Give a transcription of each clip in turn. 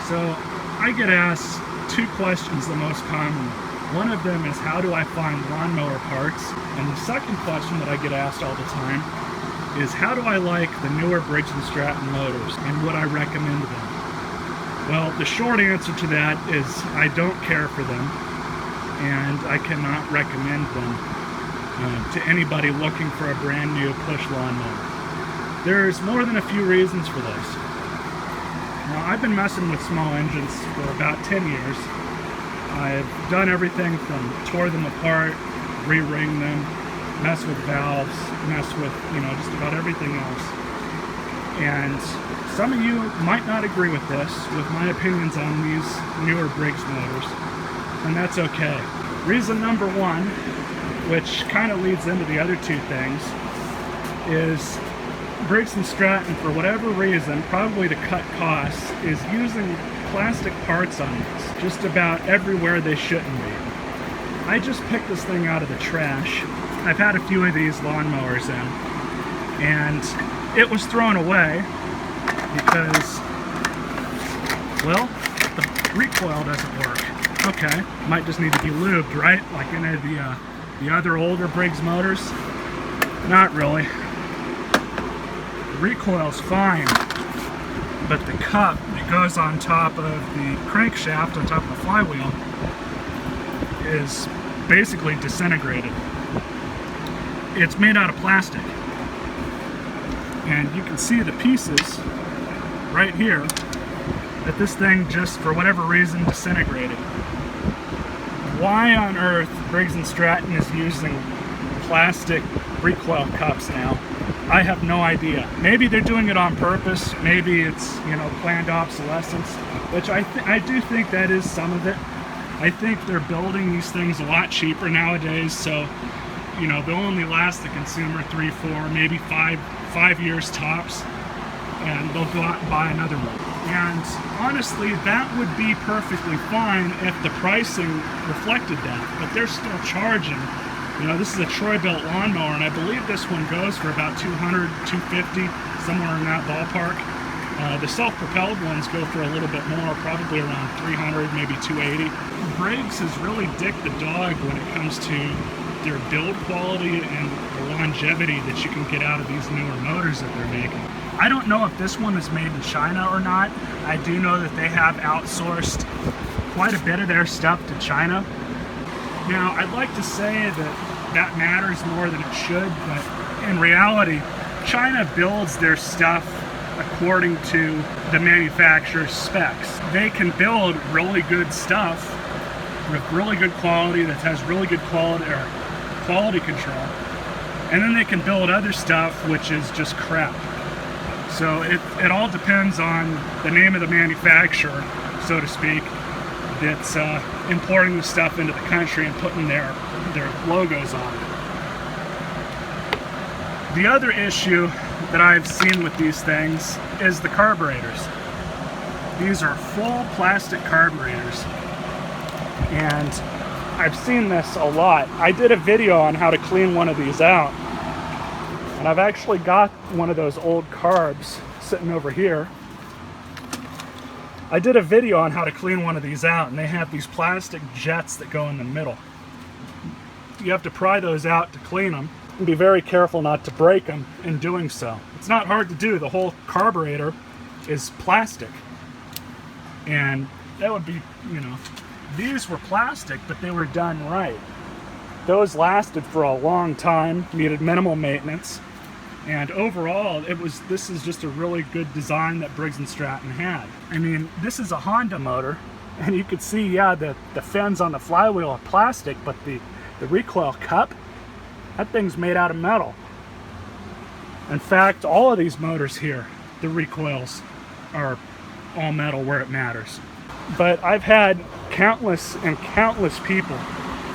So I get asked two questions the most commonly. One of them is, how do I find lawnmower parts? And the second question that I get asked all the time is, how do I like the newer Briggs & Stratton motors, and would I recommend them? Well, the short answer to that is I don't care for them, and I cannot recommend them to anybody looking for a brand new push lawnmower. There's more than a few reasons for this. Now, I've been messing with small engines for about 10 years. I've done everything from tore them apart, re-ring them, mess with valves, mess with, just about everything else. And some of you might not agree with this, with my opinions on these newer Briggs motors, and that's okay. Reason number one, which kind of leads into the other two things, is Briggs & Stratton, for whatever reason, probably to cut costs, is using plastic parts on these just about everywhere they shouldn't be. I just picked this thing out of the trash. I've had a few of these lawnmowers in, and it was thrown away because, well, the recoil doesn't work. Okay, might just need to be lubed, right? Like any of the other older Briggs motors. Not really. The recoil's fine, but the cup that goes on top of the crankshaft, on top of the flywheel, is basically disintegrated. It's made out of plastic, and you can see the pieces right here that this thing just, for whatever reason, disintegrated. Why on earth Briggs & Stratton is using plastic recoil cups now, I have no idea. Maybe they're doing it on purpose. Maybe it's, planned obsolescence, which I do think that is some of it. I think they're building these things a lot cheaper nowadays, so they'll only last the consumer 3, 4, maybe 5 years tops, and they'll go out and buy another one. And honestly, that would be perfectly fine if the pricing reflected that, but they're still charging. This is a Troy-built lawnmower, and I believe this one goes for about $200, $250, somewhere in that ballpark. The self-propelled ones go for a little bit more, probably around $300, maybe $280. Briggs has really dicked the dog when it comes to their build quality and the longevity that you can get out of these newer motors that they're making. I don't know if this one is made in China or not. I do know that they have outsourced quite a bit of their stuff to China. Now, I'd like to say that matters more than it should, but in reality, China builds their stuff according to the manufacturer's specs. They can build really good stuff with really good quality, that has really good quality control, and then they can build other stuff which is just crap. So it all depends on the name of the manufacturer, so to speak, that's importing the stuff into the country and putting their logos on it. The other issue that I've seen with these things is the carburetors. These are full plastic carburetors, and I've seen this a lot. I did a video on how to clean one of these out, and I've actually got one of those old carbs sitting over here. I did a video on how to clean one of these out, and they have these plastic jets that go in the middle. You have to pry those out to clean them, and be very careful not to break them in doing so. It's not hard to do. The whole carburetor is plastic, and that would be, these were plastic, but they were done right. Those lasted for a long time, needed minimal maintenance, and overall, this is just a really good design that Briggs & Stratton had. I mean, this is a Honda motor, and you could see, the fins on the flywheel are plastic, but the recoil cup, that thing's made out of metal. In fact, all of these motors here, the recoils are all metal where it matters. But I've had countless and countless people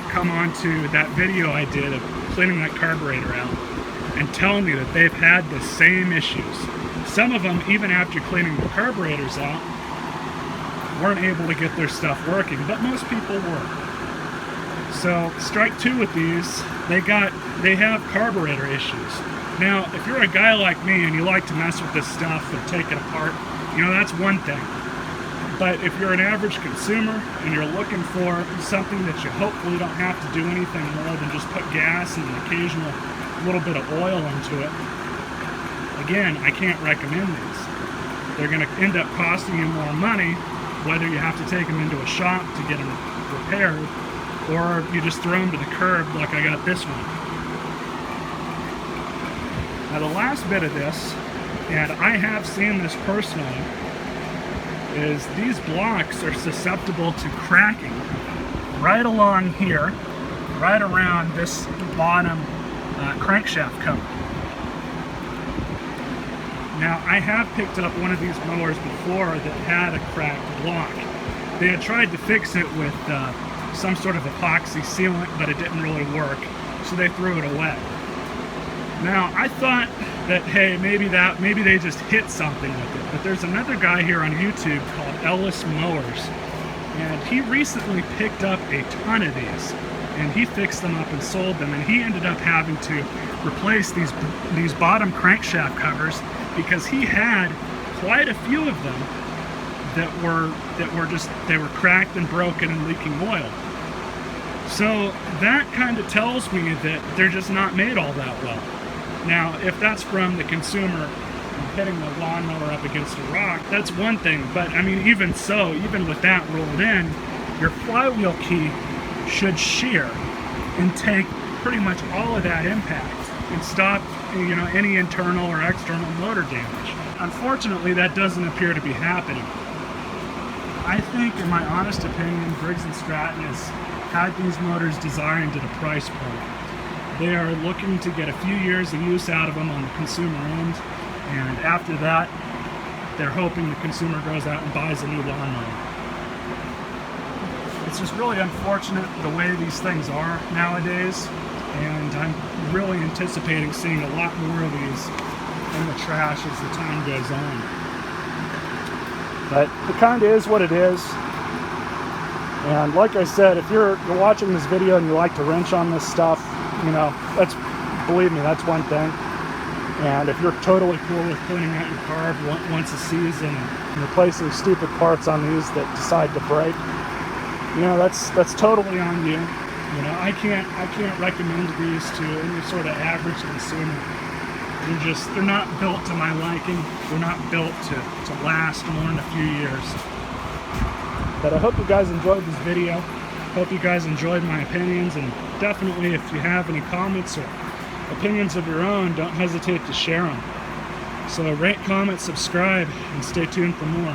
come onto that video I did of cleaning that carburetor out and tell me that they've had the same issues. Some of them, even after cleaning the carburetors out, weren't able to get their stuff working, but most people were. So strike two with these, they have carburetor issues. Now, if you're a guy like me and you like to mess with this stuff and take it apart, that's one thing. But if you're an average consumer and you're looking for something that you hopefully don't have to do anything more than just put gas and an occasional little bit of oil into it, again, I can't recommend these. They're going to end up costing you more money, whether you have to take them into a shop to get them repaired, or you just throw them to the curb like I got this one. Now the last bit of this, and I have seen this personally, is these blocks are susceptible to cracking right along here, right around this bottom crankshaft cover. Now I have picked up one of these mowers before that had a cracked block. They had tried to fix it with some sort of epoxy sealant, but it didn't really work, so they threw it away. Now I thought that, hey, maybe they just hit something with it, but there's another guy here on YouTube called Ellis Mowers, and he recently picked up a ton of these, and he fixed them up and sold them, and he ended up having to replace these bottom crankshaft covers because he had quite a few of them that were cracked and broken and leaking oil. So that kind of tells me that they're just not made all that well. Now, if that's from the consumer hitting the lawnmower up against a rock, that's one thing. But I mean, even so, even with that rolled in, your flywheel key should shear and take pretty much all of that impact and stop, you know, any internal or external motor damage. Unfortunately, that doesn't appear to be happening. I think, in my honest opinion, Briggs & Stratton has had these motors designed at a price point. They are looking to get a few years of use out of them on the consumer end, and after that, they're hoping the consumer goes out and buys a new lawnmower. It's just really unfortunate the way these things are nowadays, and I'm really anticipating seeing a lot more of these in the trash as the time goes on. But it kind of is what it is. And like I said, if you're watching this video and you like to wrench on this stuff, you know, believe me, that's one thing. And if you're totally cool with cleaning out your carb once a season and replacing stupid parts on these that decide to break, you know, that's totally on you. You know, I can't recommend these to any sort of average consumer. They're not built to my liking. They're not built to last more than a few years. But I hope you guys enjoyed this video. Hope you guys enjoyed my opinions, and definitely if you have any comments or opinions of your own, don't hesitate to share them. So rate, comment, subscribe, and stay tuned for more.